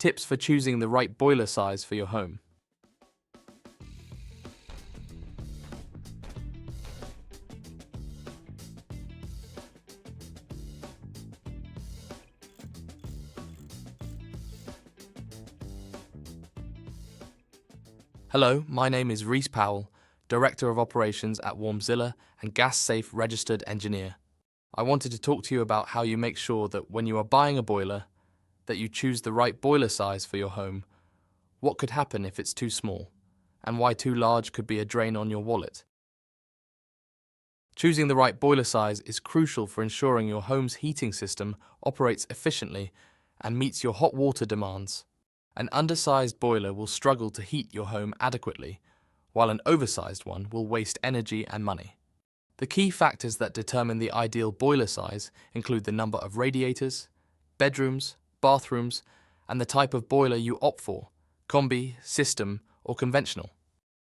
Tips for choosing the right boiler size for your home. Hello, my name is Reese Powell, Director of Operations at Warmzilla and Gas Safe Registered Engineer. I wanted to talk to you about how you make sure that when you are buying a boiler, that you choose the right boiler size for your home, what could happen if it's too small, and why too large could be a drain on your wallet. Choosing the right boiler size is crucial for ensuring your home's heating system operates efficiently and meets your hot water demands. An undersized boiler will struggle to heat your home adequately, while an oversized one will waste energy and money. The key factors that determine the ideal boiler size include the number of radiators, bedrooms, bathrooms, and the type of boiler you opt for, combi, system, or conventional.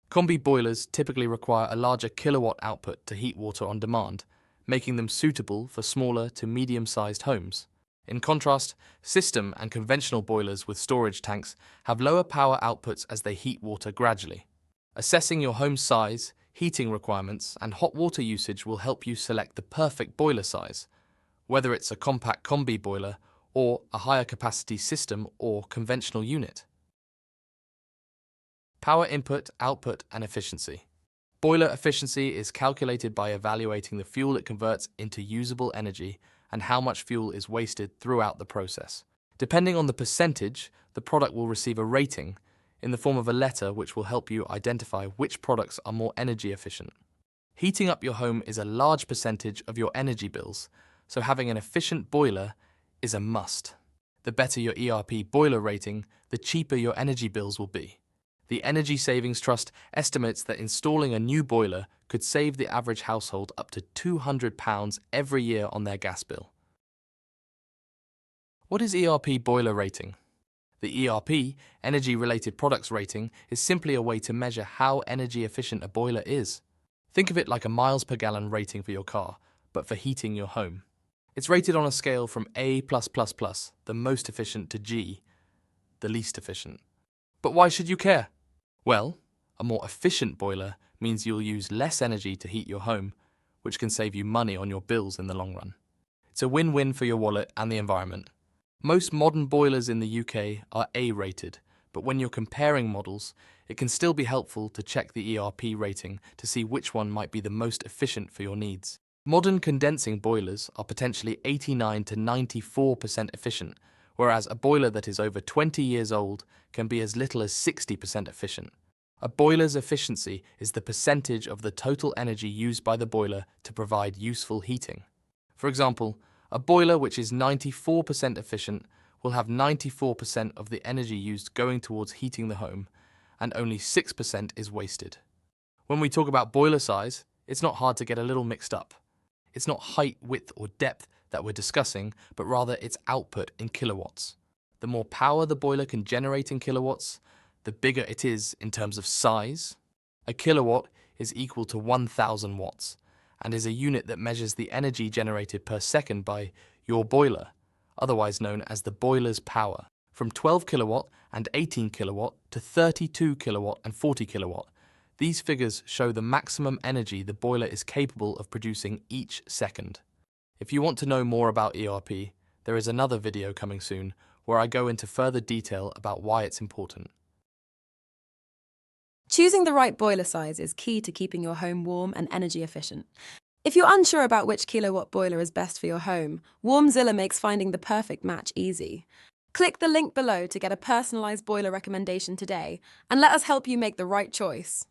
Combi boilers typically require a larger kilowatt output to heat water on demand, making them suitable for smaller to medium-sized homes. In contrast, system and conventional boilers with storage tanks have lower power outputs as they heat water gradually. Assessing your home's size, heating requirements, and hot water usage will help you select the perfect boiler size, whether it's a compact combi boiler or a higher capacity system or conventional unit. Power input, output, and efficiency. Boiler efficiency is calculated by evaluating the fuel it converts into usable energy and how much fuel is wasted throughout the process. Depending on the percentage, the product will receive a rating in the form of a letter which will help you identify which products are more energy efficient. Heating up your home is a large percentage of your energy bills, so having an efficient boiler is a must. The better your ERP boiler rating, the cheaper your energy bills will be. The Energy Savings Trust estimates that installing a new boiler could save the average household up to £200 every year on their gas bill. What is ERP boiler rating? The ERP, Energy Related Products Rating, is simply a way to measure how energy efficient a boiler is. Think of it like a miles per gallon rating for your car, but for heating your home. It's rated on a scale from A+++, the most efficient, to G, the least efficient. But why should you care? Well, a more efficient boiler means you'll use less energy to heat your home, which can save you money on your bills in the long run. It's a win-win for your wallet and the environment. Most modern boilers in the UK are A-rated, but when you're comparing models, it can still be helpful to check the ERP rating to see which one might be the most efficient for your needs. Modern condensing boilers are potentially 89 to 94% efficient, whereas a boiler that is over 20 years old can be as little as 60% efficient. A boiler's efficiency is the percentage of the total energy used by the boiler to provide useful heating. For example, a boiler which is 94% efficient will have 94% of the energy used going towards heating the home, and only 6% is wasted. When we talk about boiler size, it's not hard to get a little mixed up. It's not height, width, or depth that we're discussing, but rather its output in kilowatts. The more power the boiler can generate in kilowatts, the bigger it is in terms of size. A kilowatt is equal to 1,000 watts and is a unit that measures the energy generated per second by your boiler, otherwise known as the boiler's power. From 12 kilowatt and 18 kilowatt to 32 kilowatt and 40 kilowatt, these figures show the maximum energy the boiler is capable of producing each second. If you want to know more about ERP, there is another video coming soon where I go into further detail about why it's important. Choosing the right boiler size is key to keeping your home warm and energy efficient. If you're unsure about which kilowatt boiler is best for your home, Warmzilla makes finding the perfect match easy. Click the link below to get a personalized boiler recommendation today, and let us help you make the right choice.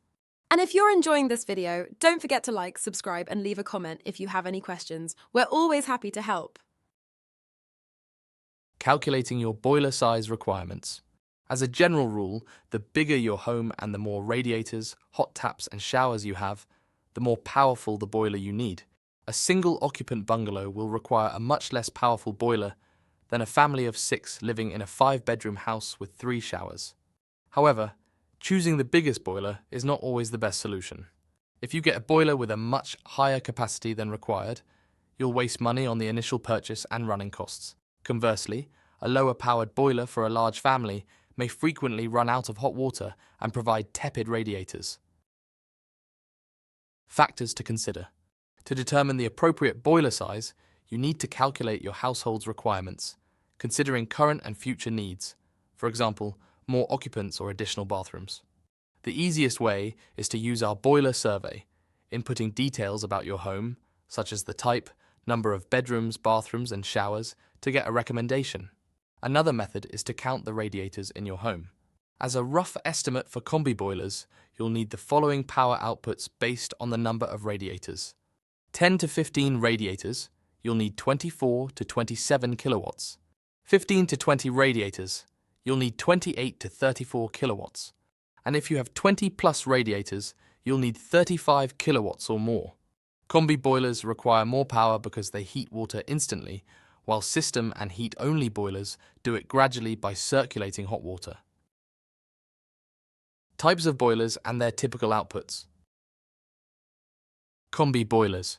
And if you're enjoying this video, don't forget to like, subscribe, and leave a comment if you have any questions. We're always happy to help. Calculating your boiler size requirements. As a general rule, the bigger your home and the more radiators, hot taps, and showers you have, the more powerful the boiler you need. A single occupant bungalow will require a much less powerful boiler than a family of 6 living in a 5-bedroom house with 3 showers. However, choosing the biggest boiler is not always the best solution. If you get a boiler with a much higher capacity than required, you'll waste money on the initial purchase and running costs. Conversely, A lower-powered boiler for a large family may frequently run out of hot water and provide tepid radiators. Factors to consider. To determine the appropriate boiler size, you need to calculate your household's requirements, considering current and future needs, for example, more occupants or additional bathrooms. The easiest way is to use our boiler survey, inputting details about your home, such as the type, number of bedrooms, bathrooms, and showers, to get a recommendation. Another method is to count the radiators in your home. As a rough estimate for combi boilers, you'll need the following power outputs based on the number of radiators. 10 to 15 radiators, you'll need 24 to 27 kilowatts. 15 to 20 radiators, you'll need 28 to 34 kilowatts. And if you have 20 plus radiators, you'll need 35 kilowatts or more. Combi boilers require more power because they heat water instantly, while system and heat-only boilers do it gradually by circulating hot water. Types of boilers and their typical outputs. Combi boilers.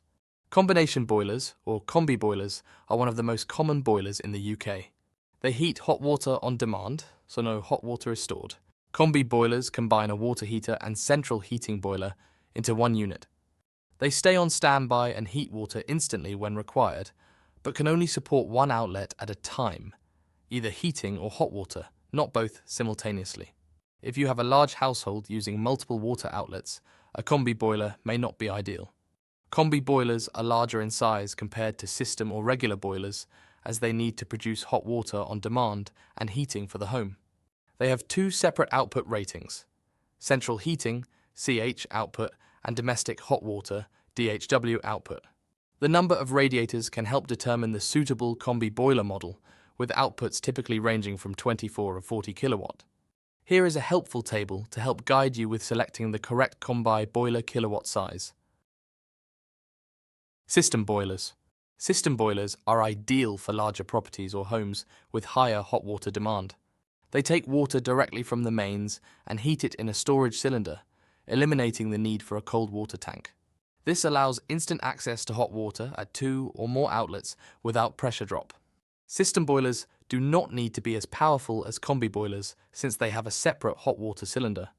Combination boilers, or combi boilers, are one of the most common boilers in the UK. They heat hot water on demand, so no hot water is stored. Combi boilers combine a water heater and central heating boiler into one unit. They stay on standby and heat water instantly when required, but can only support one outlet at a time, either heating or hot water, not both simultaneously. If you have a large household using multiple water outlets, a combi boiler may not be ideal. Combi boilers are larger in size compared to system or regular boilers, as they need to produce hot water on demand and heating for the home. They have two separate output ratings: central heating, CH output, and domestic hot water, DHW output. The number of radiators can help determine the suitable combi boiler model, with outputs typically ranging from 24 or 40 kilowatt. Here is a helpful table to help guide you with selecting the correct combi boiler kilowatt size. System boilers. System boilers are ideal for larger properties or homes with higher hot water demand. They take water directly from the mains and heat it in a storage cylinder, eliminating the need for a cold water tank. This allows instant access to hot water at 2 or more outlets without pressure drop. System boilers do not need to be as powerful as combi boilers since they have a separate hot water cylinder.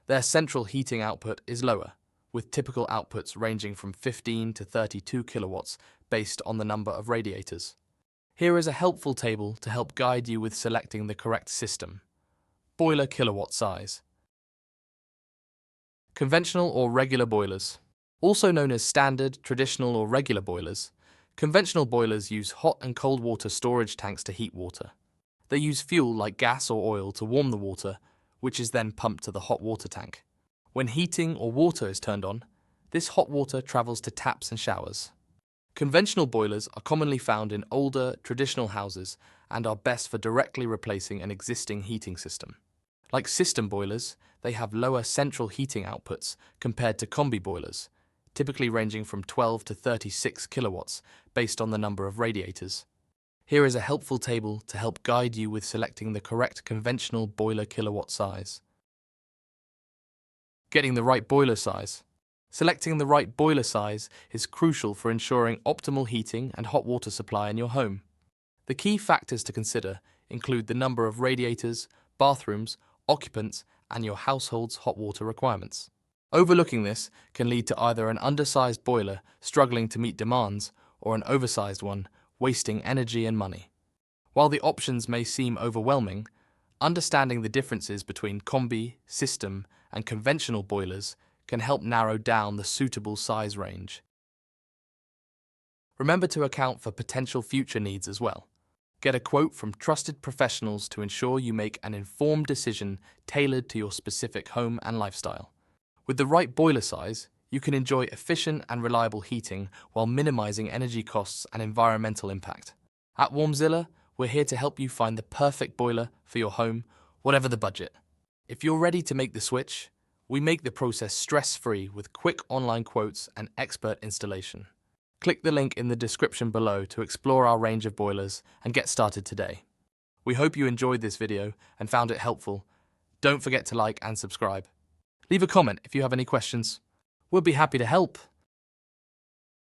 Their central heating output is lower, with typical outputs ranging from 15 to 32 kilowatts based on the number of radiators. Here is a helpful table to help guide you with selecting the correct system. Boiler kilowatt size. Conventional or regular boilers. Also known as standard, traditional, or regular boilers, conventional boilers use hot and cold water storage tanks to heat water. They use fuel like gas or oil to warm the water, which is then pumped to the hot water tank. When heating or water is turned on, this hot water travels to taps and showers. Conventional boilers are commonly found in older, traditional houses and are best for directly replacing an existing heating system. Like system boilers, they have lower central heating outputs compared to combi boilers, typically ranging from 12 to 36 kilowatts based on the number of radiators. Here is a helpful table to help guide you with selecting the correct conventional boiler kilowatt size. Getting the right boiler size. Selecting the right boiler size is crucial for ensuring optimal heating and hot water supply in your home. The key factors to consider include the number of radiators, bathrooms, occupants, and your household's hot water requirements. Overlooking this can lead to either an undersized boiler struggling to meet demands or an oversized one wasting energy and money. While the options may seem overwhelming, understanding the differences between combi, system, and conventional boilers can help narrow down the suitable size range. Remember to account for potential future needs as well. Get a quote from trusted professionals to ensure you make an informed decision tailored to your specific home and lifestyle. With the right boiler size, you can enjoy efficient and reliable heating while minimizing energy costs and environmental impact. At Warmzilla, we're here to help you find the perfect boiler for your home, whatever the budget. If you're ready to make the switch, we make the process stress-free with quick online quotes and expert installation. Click the link in the description below to explore our range of boilers and get started today. We hope you enjoyed this video and found it helpful. Don't forget to like and subscribe. Leave a comment if you have any questions. We'll be happy to help.